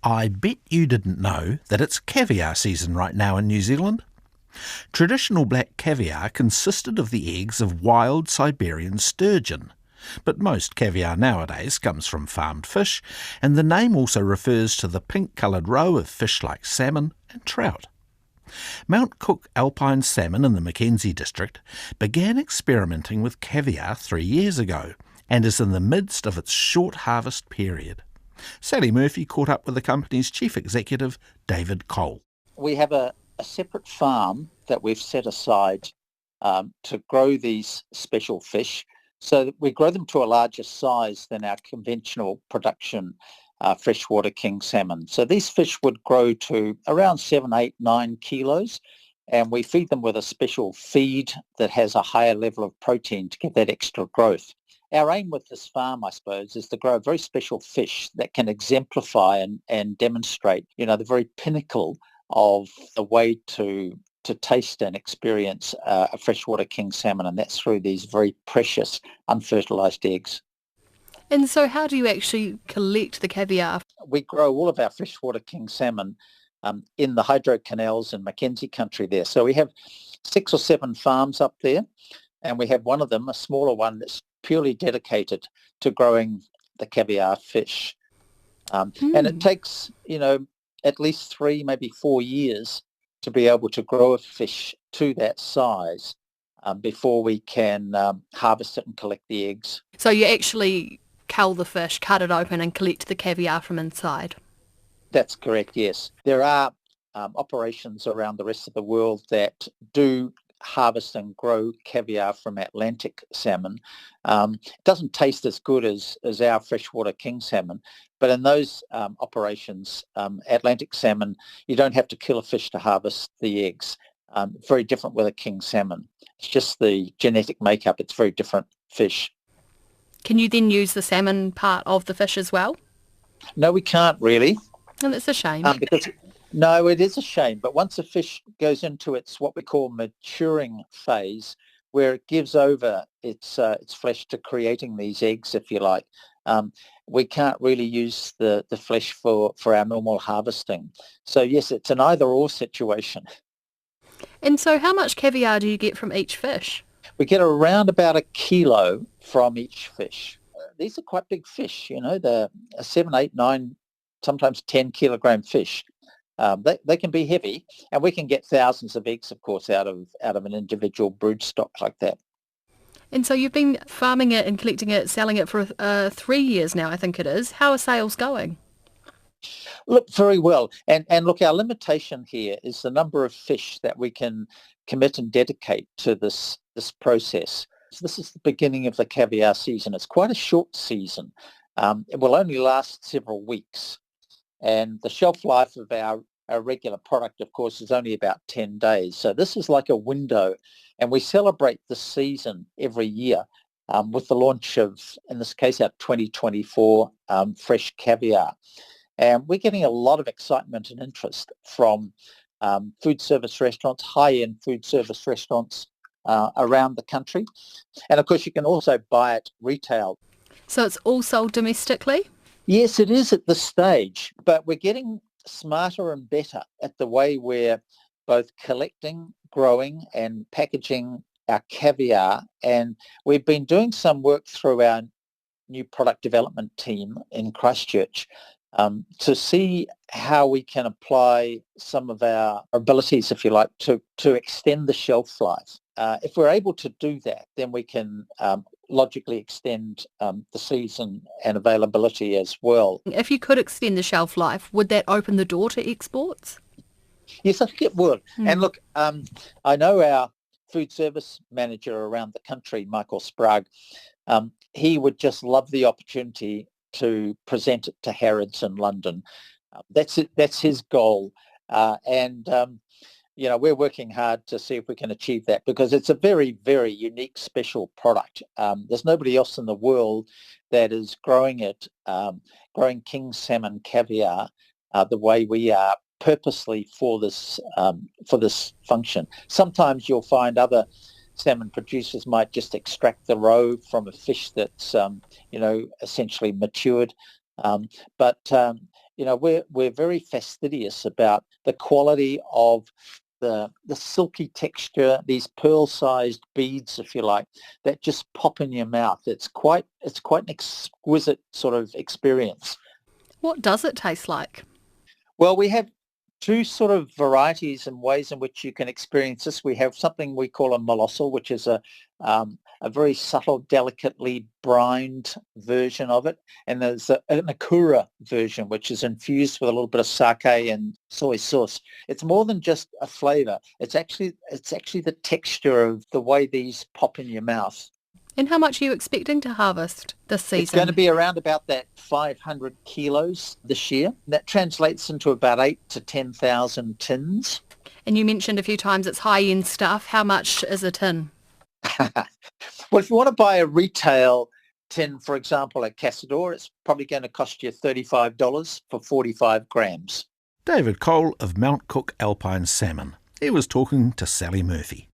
I bet you didn't know that it's caviar season right now in New Zealand. Traditional black caviar consisted of the eggs of wild Siberian sturgeon, but most caviar nowadays comes from farmed fish, and the name also refers to the pink-coloured roe of fish like salmon and trout. Mount Cook Alpine Salmon in the Mackenzie District began experimenting with caviar 3 years ago and is in the midst of its short harvest period. Sally Murphy caught up with the company's chief executive, David Cole. We have a separate farm that we've set aside to grow these special fish, so that we grow them to a larger size than our conventional production freshwater king salmon. So these fish would grow to around 7, 8, 9 kilos, and we feed them with a special feed that has a higher level of protein to give that extra growth. Our aim with this farm, I suppose, is to grow a very special fish that can exemplify and demonstrate, the very pinnacle of the way to taste and experience a freshwater king salmon, and that's through these very precious unfertilised eggs. And so how do you actually collect the caviar? We grow all of our freshwater king salmon in the hydro canals in Mackenzie country there. So we have 6 or 7 farms up there, and we have one of them, a smaller one, that's purely dedicated to growing the caviar fish. And it takes, at least 3, maybe 4 years to be able to grow a fish to that size before we can harvest it and collect the eggs. So you actually cull the fish, cut it open and collect the caviar from inside? That's correct, yes. There are operations around the rest of the world that do harvest and grow caviar from Atlantic salmon. It doesn't taste as good as our freshwater king salmon, but in those operations, Atlantic salmon, you don't have to kill a fish to harvest the eggs. Very different with a king salmon. It's just the genetic makeup. It's very different fish. Can you then use the salmon part of the fish as well? No, we can't really. And that's a shame. No, it is a shame. But once a fish goes into its what we call maturing phase, where it gives over its flesh to creating these eggs, if you like, we can't really use the flesh for our normal harvesting. So yes, it's an either-or situation. And so how much caviar do you get from each fish? We get around about 1 kilo from each fish. These are quite big fish, they're 7, 8, 9, sometimes 10 kilogram fish. They can be heavy, and we can get thousands of eggs, of course, out of an individual brood stock like that. And so you've been farming it and collecting it, selling it for 3 years now, I think it is. How are sales going? Look, very well. And look, our limitation here is the number of fish that we can commit and dedicate to this process. So this is the beginning of the caviar season. It's quite a short season. It will only last several weeks. And the shelf life of our regular product, of course, is only about 10 days. So this is like a window. And we celebrate the season every year with the launch of, in this case, our 2024 fresh caviar. And we're getting a lot of excitement and interest from food service restaurants, high-end food service restaurants around the country. And of course, you can also buy it retail. So it's all sold domestically? Yes, it is at this stage, but we're getting smarter and better at the way we're both collecting, growing and packaging our caviar. And we've been doing some work through our new product development team in Christchurch to see how we can apply some of our abilities, if you like, to extend the shelf life. If we're able to do that, then we can logically extend the season and availability as well. If you could extend the shelf life, would that open the door to exports? Yes, I think it would. And look, I know our food service manager around the country, Michael Sprague, he would just love the opportunity to present it to Harrods in London. That's it. That's his goal. We're working hard to see if we can achieve that, because it's a very, very unique, special product. There's nobody else in the world that is growing king salmon caviar the way we are, purposely for this function. Sometimes you'll find other salmon producers might just extract the roe from a fish that's essentially matured, but we're very fastidious about the quality of the silky texture, these pearl-sized beads, if you like, that just pop in your mouth. It's quite an exquisite sort of experience. What does it taste like? Well, we have two sort of varieties and ways in which you can experience this. We have something we call a molossal, which is a very subtle, delicately brined version of it. And there's an akura version, which is infused with a little bit of sake and soy sauce. It's more than just a flavour. It's actually the texture of the way these pop in your mouth. And how much are you expecting to harvest this season? It's going to be around about that 500 kilos this year. That translates into about 8,000 to 10,000 tins. And you mentioned a few times it's high-end stuff. How much is a tin? Well, if you want to buy a retail tin, for example, at Casador, it's probably going to cost you $35 for 45 grams. David Cole of Mount Cook Alpine Salmon. He was talking to Sally Murphy.